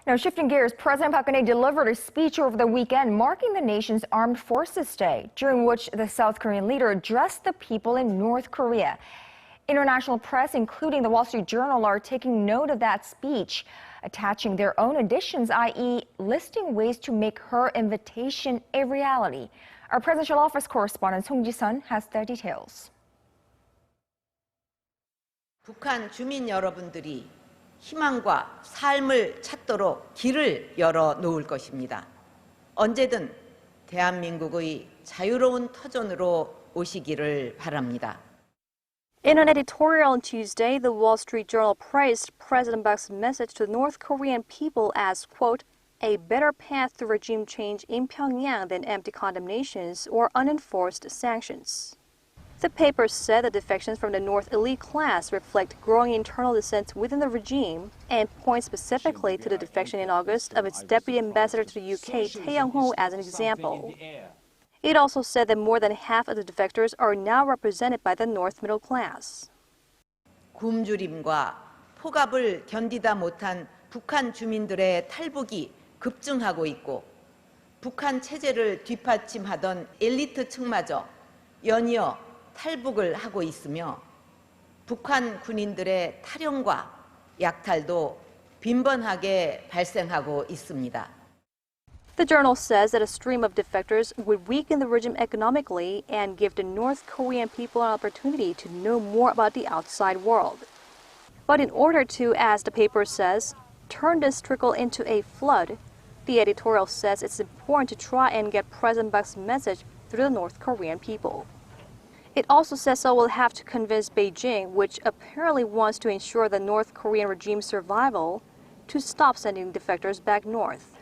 Now, shifting gears, President Park Geun-hye delivered a speech over the weekend marking the nation's Armed Forces Day, during which the South Korean leader addressed the people in North Korea. International press, including the Wall Street Journal, are taking note of that speech, attaching their own additions, i.e. listing ways to make her invitation a reality. Our presidential office correspondent Song Ji-sun has the details. 북한 주민 여러분들이 희망과 삶을 찾도록 길을 열어 놓을 것입니다. 언제든 대한민국의 자유로운 터전으로 오시기를 바랍니다. In an editorial on Tuesday, the Wall Street Journal praised President Park's message to the North Korean people as, quote, a better path to regime change in Pyongyang than empty condemnations or unenforced sanctions. The paper said the defections from the North elite class reflect growing internal dissent within the regime and points specifically to the defection in August of its deputy ambassador to the UK, Tae Young-ho, as an example. It also said that more than half of the defectors are now represented by the North middle class. 굶주림과 폭압을 견디다 못한 북한 주민들의 탈북이 급증하고 있고 북한 체제를 뒷받침하던 엘리트층마저 연이어 탈북을 하고 있으며 북한 군인들의 탈영과 약탈도 빈번하게 발생하고 있습니다. The journal says that a stream of defectors would weaken the regime economically and give the North Korean people an opportunity to know more about the outside world. But in order to, as the paper says, turn this trickle into a flood, the editorial says it's important to try and get President Park's message through the North Korean people. It also says Seoul will have to convince Beijing, which apparently wants to ensure the North Korean regime's survival, to stop sending defectors back north.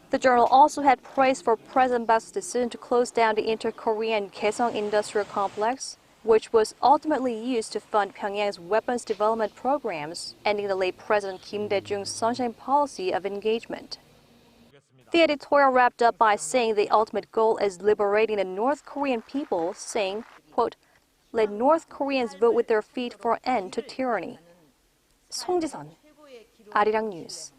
The journal also had praise for President Park's decision to close down the inter-Korean Kaesong industrial complex, which was ultimately used to fund Pyongyang's weapons development programs, ending the late President Kim Dae-jung's sunshine policy of engagement. The editorial wrapped up by saying the ultimate goal is liberating the North Korean people, saying, quote, let North Koreans vote with their feet for an end to tyranny. Song Ji-sun, Arirang News.